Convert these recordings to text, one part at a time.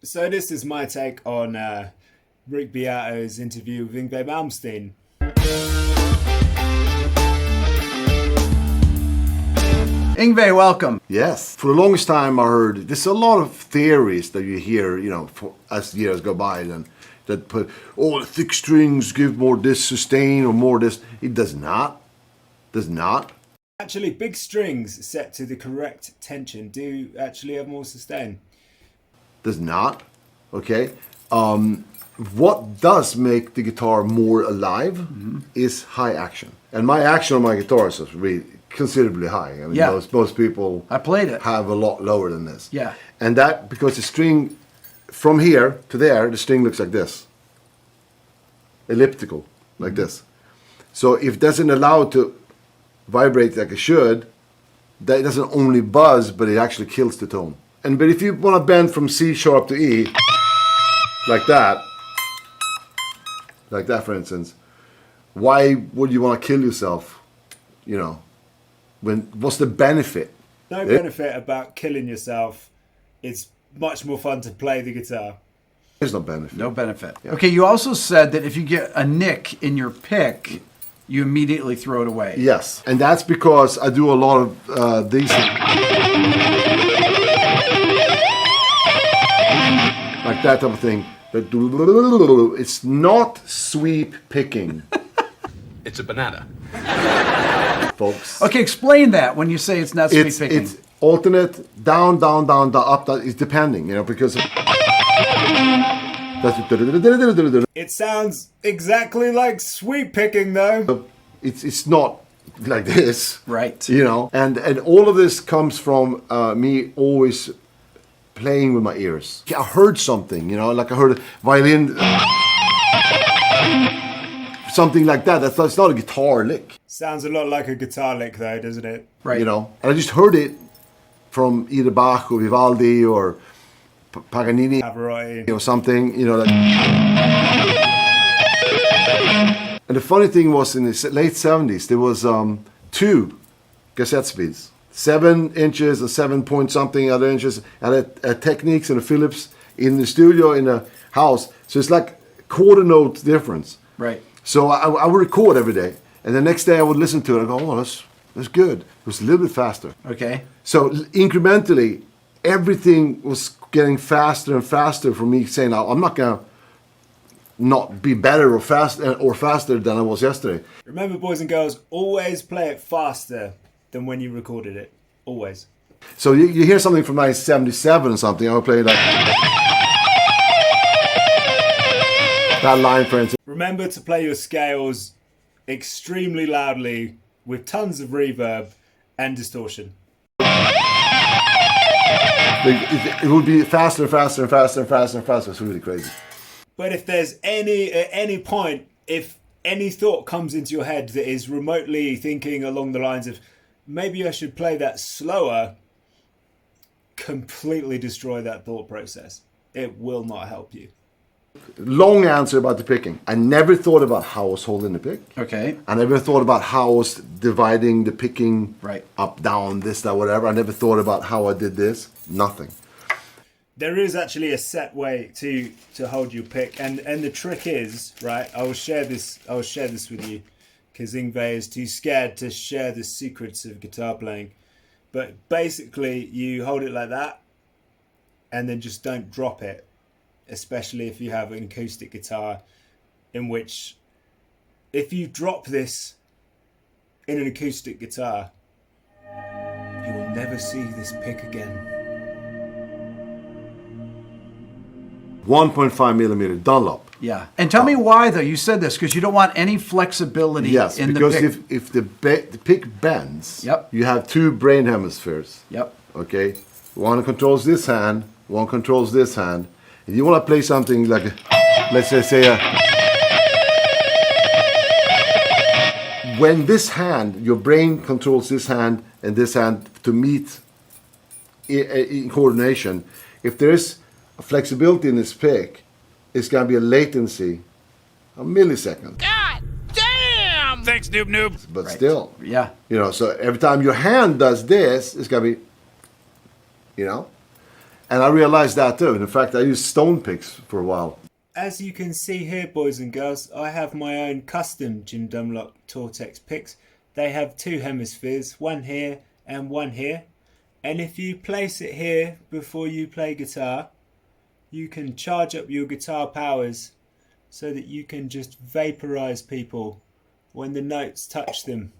So this is my take on Rick Beato's interview with Yngwie Malmsteen. Yngwie, welcome. Yes. For the longest time, I heard there's a lot of theories that you hear, as years go by, that put, the thick strings give more this sustain or more this. It does not. Does not. Actually, big strings set to the correct tension do actually have more sustain. Does not. Okay. What does make the guitar more alive is high action. And my action on my guitar is really considerably high. I mean, most people I played it. have a lot lower than this. Yeah. And that, because the string, from here to there, the string looks like this. Elliptical, like this. So if it doesn't allow it to vibrate like it should, that doesn't only buzz, but it actually kills the tone. But if you want to bend from C sharp to E, like that for instance, why would you want to kill yourself? What's the benefit? No benefit about killing yourself. It's much more fun to play the guitar. There's no benefit. No benefit. Yeah. Okay, you also said that if you get a nick in your pick, you immediately throw it away. Yes, and that's because I do a lot of these. Like that type of thing. It's not sweep picking. It's a banana. Folks. Okay, explain that when you say it's not sweep picking. It's alternate, down, down, down, down, up, down. It's depending, because... It sounds exactly like sweep picking, though. It's not like this. Right. And all of this comes from me always playing with my ears. I heard something, like I heard a violin, something like that. It's not a guitar lick. Sounds a lot like a guitar lick, though, doesn't it? Right. And I just heard it from either Bach or Vivaldi or Paganini Pavarotti. or something, And the funny thing was, in the late 70s, there was 2 cassette speeds. 7 inches or 7 point something other inches, and a Technics and a Philips in the studio in a house. So it's like quarter note difference. Right. So I would record every day, and the next day I would listen to it and go, oh, that's good. It was a little bit faster. Okay. So incrementally, everything was getting faster and faster for me, saying, I'm not going to not be better or faster than I was yesterday. Remember, boys and girls, always play it faster than when you recorded it. Always. So you hear something from 1977 or something, I would play like that line, for instance. Remember to play your scales extremely loudly with tons of reverb and distortion. It would be faster and faster and faster and faster and faster. It's really crazy. But if there's at any point, if any thought comes into your head that is remotely thinking along the lines of, maybe I should play that slower, completely destroy that thought process. It will not help you. Long answer about the picking. I never thought about how I was holding the pick. Okay. I never thought about how I was dividing the picking Right. up, down, this, that, whatever. I never thought about how I did this. Nothing. There is actually a set way to hold your pick, and the trick is, right, I will share this with you, because Yngwie is too scared to share the secrets of guitar playing. But basically, you hold it like that, and then just don't drop it, especially if you have an acoustic guitar, in which, if you drop this in an acoustic guitar, you will never see this pick again. 1.5 millimeter Dunlop. Yeah. And tell me why, though. You said this because you don't want any flexibility Yes, in the because pick. if the pick bends, Yep. you have 2 brain hemispheres. Yep. Okay, one controls this hand, one controls this hand. If you want to play something like, let's say when this hand, your brain controls this hand and this hand to meet in coordination. If there is a flexibility in this pick, it's going to be a latency, a millisecond. God damn! Thanks, noob noob. But Right. still, Yeah. so every time your hand does this, it's going to be, And I realized that too. And in fact, I used stone picks for a while. As you can see here, boys and girls, I have my own custom Jim Dunlop Tortex picks. They have two hemispheres, one here and one here. And if you place it here before you play guitar, you can charge up your guitar powers so that you can just vaporize people when the notes touch them.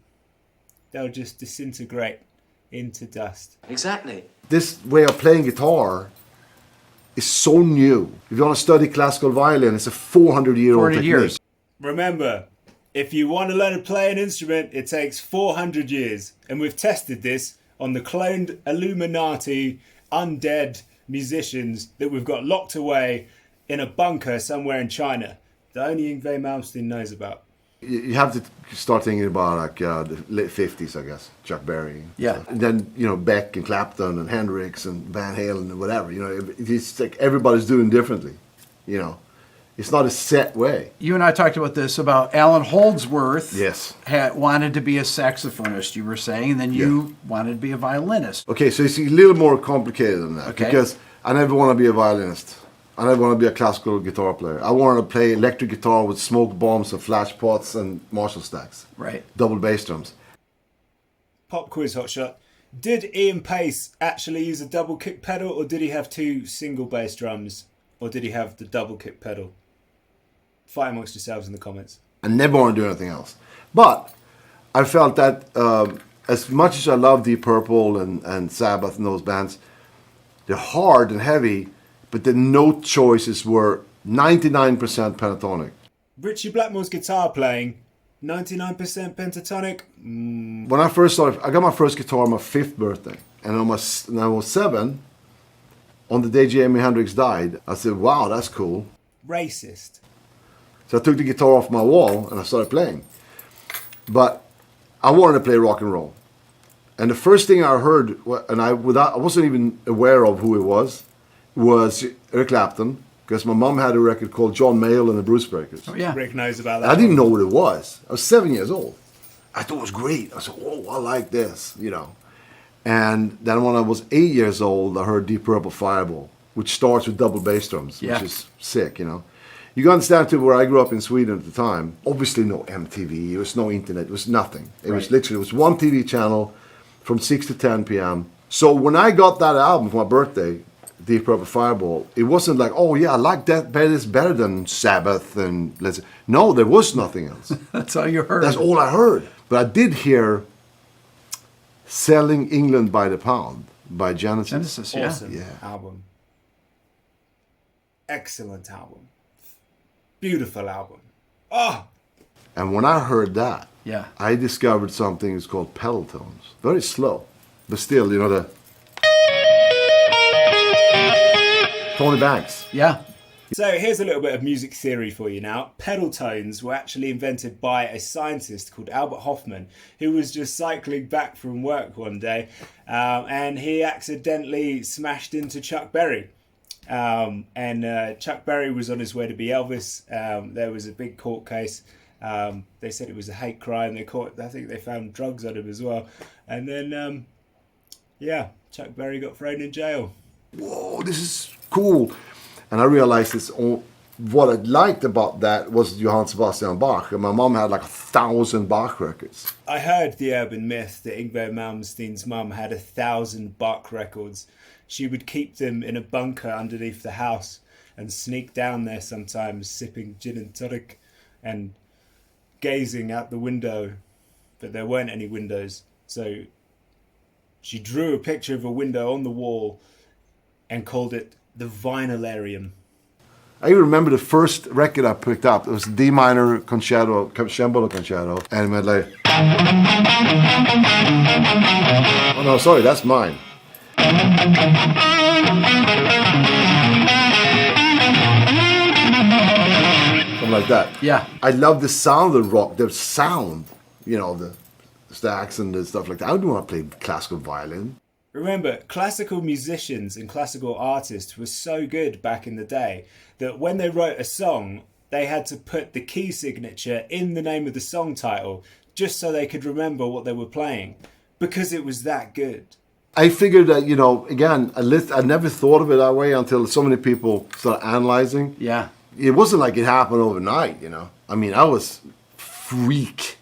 They'll just disintegrate into dust. Exactly. This way of playing guitar is so new. If you want to study classical violin, it's a 400-year-old 400 technique. years. Remember, if you want to learn to play an instrument, it takes 400 years. And we've tested this on the cloned Illuminati undead musicians that we've got locked away in a bunker somewhere in China that only Yngwie Malmsteen knows about. You have to start thinking about like the late 50s, I guess. Chuck Berry. Yeah. And then, you know, Beck and Clapton and Hendrix and Van Halen and whatever. You know, it's like everybody's doing differently. You know, it's not a set way. You and I talked about this, about Alan Holdsworth. Yes. Wanted to be a saxophonist, you were saying, and then you wanted to be a violinist. Okay, so it's a little more complicated than that. Okay. Because I never want to be a violinist. I never want to be a classical guitar player. I want to play electric guitar with smoke bombs and flash pots and Marshall stacks. Right. Double bass drums. Pop quiz hotshot. Did Ian Pace actually use a double kick pedal, or did he have two single bass drums, or did he have the double kick pedal? Fight amongst yourselves in the comments. I never want to do anything else. But I felt that as much as I love Deep Purple and Sabbath and those bands, they're hard and heavy, but the note choices were 99% pentatonic. Richie Blackmore's guitar playing, 99% pentatonic. When I first started, I got my first guitar on my 5th birthday. And when I was 7, on the day Jimi Hendrix died, I said, wow, that's cool. Racist. So I took the guitar off my wall and I started playing. But I wanted to play rock and roll. And the first thing I heard, and I wasn't even aware of who it was Eric Clapton, because my mom had a record called John Mayall and the Bruce Breakers. Oh, yeah. Rick knows about that. I didn't know what it was. I was 7 years old. I thought it was great. I said, oh, I like this, you know. And then when I was 8 years old, I heard Deep Purple Fireball, which starts with double bass drums, Yeah. which is sick, you know. You got to understand, too, where I grew up in Sweden at the time, obviously no MTV, there was no internet, it was nothing. It was literally, it was one TV channel from 6 to 10 p.m. So when I got that album for my birthday, Deep Purple Fireball, it wasn't like, oh yeah, I like that better, it's better than Sabbath and let's. No, there was nothing else. That's all you heard. That's all I heard. But I did hear Selling England by the Pound by Genesis. Genesis, yeah. Awesome Yeah. album. Excellent album. Beautiful album. Oh! And when I heard that, Yeah. I discovered something that's called pedal tones. Very slow. But still, you know, the Tony Banks. Yeah. So here's a little bit of music theory for you now. Pedal tones were actually invented by a scientist called Albert Hoffman, who was just cycling back from work one day, and he accidentally smashed into Chuck Berry. And Chuck Berry was on his way to be Elvis. There was a big court case. They said it was a hate crime. I think they found drugs on him as well. And then, Chuck Berry got thrown in jail. Whoa, this is cool. And I realized what I liked about that was Johann Sebastian Bach. And my mom had like 1,000 Bach records. I heard the urban myth that Yngwie Malmsteen's mum had 1,000 Bach records. She would keep them in a bunker underneath the house and sneak down there sometimes, sipping gin and tonic and gazing out the window. But there weren't any windows. So she drew a picture of a window on the wall and called it the Vinylarium. I even remember the first record I picked up. It was D minor concerto, Cembalo concerto, and it went like. Oh no, sorry, that's mine. Something like that. Yeah. I love the sound of rock, the sound, you know, the stacks and the stuff like that. I don't want to play classical violin. Remember, classical musicians and classical artists were so good back in the day that when they wrote a song, they had to put the key signature in the name of the song title just so they could remember what they were playing, because it was that good. I figured that, you know, again, I never thought of it that way until so many people started analyzing. Yeah. It wasn't like it happened overnight, you know. I mean, I was freak